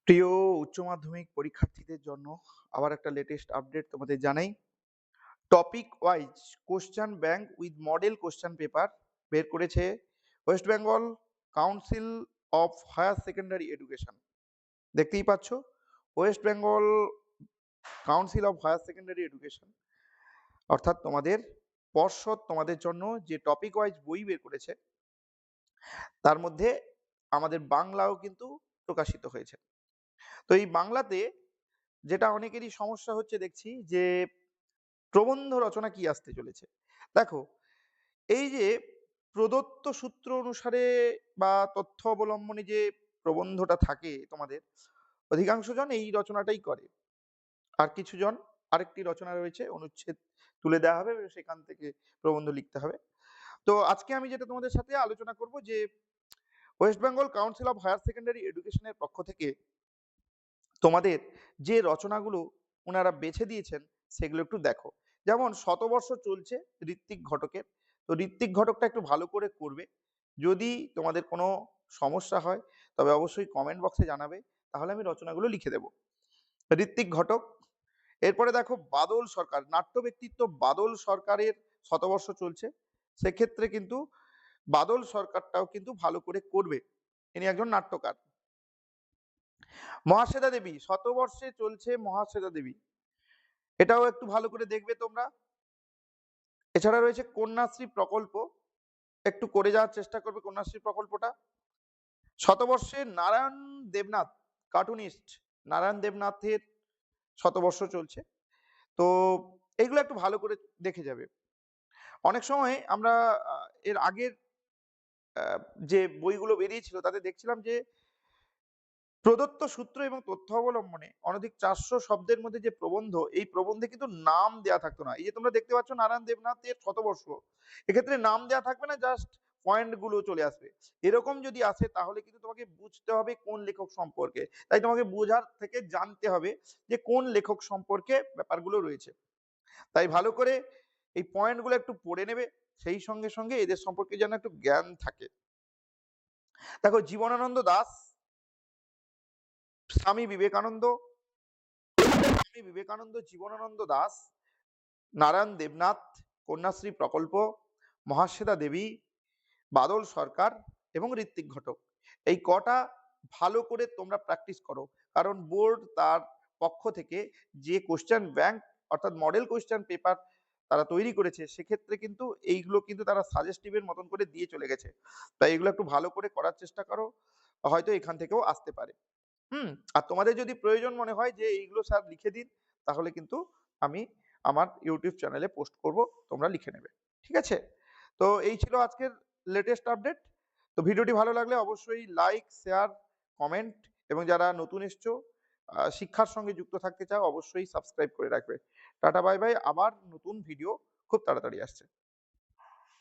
প্রিয় উচ্চ মাধ্যমিক পরীক্ষার্থীদের জন্য আবার একটা লেটেস্ট আপডেট তোমাদের জানাই। Topic wise question bank with model question paper বের করেছে west Bengal council of higher secondary education. দেখতেই পাচ্ছ, west Bengal council of higher secondary education অর্থাৎ তোমাদের পর্ষদ তোমাদের জন্য যে টপিক ওয়াইজ বই বের করেছে তার মধ্যে আমাদের বাংলাও কিন্তু প্রকাশিত হয়েছে। তো এই বাংলাতে যেটা অনেকেরই সমস্যা হচ্ছে দেখছি যে প্রবন্ধ রচনা কি আসতে চলেছে। দেখো, এই যে প্রদত্ত সূত্র অনুসারে বা তথ্য অবলম্বনে যে প্রবন্ধটা থাকে তোমাদের, অধিকাংশ জন এই রচনাটাই করে। আর কিছু জন আরেকটি রচনা রয়েছে, অনুচ্ছেদ তুলে দেওয়া হবে এবং সেখান থেকে প্রবন্ধ লিখতে হবে। তো আজকে আমি যেটা তোমাদের সাথে আলোচনা করব যে west Bengal council of higher secondary এডুকেশনের পক্ষ থেকে তোমাদের যে রচনাগুলো ওনারা বেছে দিয়েছেন সেগুলো একটু দেখো। যেমন শতবর্ষ চলছে ঋত্বিক ঘটকের, তো ঋত্বিক ঘটকটা একটু ভালো করে করবে। যদি তোমাদের কোনো সমস্যা হয় তবে অবশ্যই কমেন্ট বক্সে জানাবে, তাহলে আমি রচনাগুলো লিখে দেব। ঋত্বিক ঘটক। এরপরে দেখো বাদল সরকার, নাট্য ব্যক্তিত্ব বাদল সরকারের শতবর্ষ চলছে, সেক্ষেত্রে কিন্তু বাদল সরকারটাও কিন্তু ভালো করে করবে, ইনি একজন নাট্যকার। মহাশ্বেতা দেবী, শতবর্ষে চলছে মহাশ্বেতা দেবী, এটাও একটু ভালো করে দেখবে তোমরা। এছাড়া রয়েছে কন্যাশ্রী প্রকল্প, একটু করে যাওয়ার চেষ্টা করবে কন্যাশ্রী প্রকল্পটা। শতবর্ষে নারায়ণ দেবনাথ, কার্টুনিস্ট নারায়ণ দেবনাথের শতবর্ষ চলছে, তো এগুলো একটু ভালো করে দেখে যাবে। অনেক সময় আমরা এর আগের যে বইগুলো বেরিয়েছিল তাতে দেখছিলাম যে প্রদত্ত সূত্র এবং তথ্য অবলম্বনে অনধিক 400 শব্দের মধ্যে যে প্রবন্ধ, এই প্রবন্ধে কিন্তু নাম দেয়া থাকতো না। এই যে তোমরা দেখতে পাচ্ছ নারায়ণ দেবনাথের শতবর্ষ, এক্ষেত্রে নাম দেয়া থাকবে না, জাস্ট পয়েন্ট গুলো চলে আসবে। এরকম যদি আসে তাহলে কিন্তু তোমাকে বুঝতে হবে কোন লেখক সম্পর্কে, তাই তোমাকে বোঝার থেকে জানতে হবে যে কোন লেখক সম্পর্কে ব্যাপারগুলো রয়েছে। তাই ভালো করে এই পয়েন্টগুলো একটু পড়ে নেবে, সেই সঙ্গে সঙ্গে এদের সম্পর্কে যেন একটু জ্ঞান থাকে। দেখো জীবনানন্দ দাস, স্বামী বিবেকানন্দ, স্বামী বিবেকানন্দ, জীবনানন্দ দাস, নারায়ণ দেবনাথ, কন্যাশ্রী প্রকল্প, মহাশ্বেতা দেবী, বাদল সরকার এবং ঋত্বিক ঘটক, এই কটা ভালো করে তোমরা প্র্যাকটিস করো। কারণ বোর্ড তার পক্ষ থেকে যে কোশ্চেন ব্যাংক অর্থাৎ মডেল কোশ্চেন পেপার তারা তৈরি করেছে, সেক্ষেত্রে কিন্তু এইগুলো কিন্তু তারা সাজেস্টিভের মতন করে দিয়ে চলে গেছে। তাই এগুলো একটু ভালো করে করার চেষ্টা করো, হয়তো এখান থেকেও আসতে পারে। আর তোমাদের যদি প্রয়োজন মনে হয় যে এইগুলো স্যার লিখে দিন, তাহলে কিন্তু আমি আমার ইউটিউব চ্যানেলে পোস্ট করব, তোমরা লিখে নেবে। ঠিক আছে? তো এই ছিল আজকের লেটেস্ট আপডেট। তো ভিডিওটি ভালো লাগলে অবশ্যই লাইক, শেয়ার, কমেন্ট, এবং যারা নতুন এসছো শিক্ষার সঙ্গে যুক্ত থাকতে চাও অবশ্যই সাবস্ক্রাইব করে রাখবে। টাটা বাই বাই, আবার নতুন ভিডিও খুব তাড়াতাড়ি আসছে।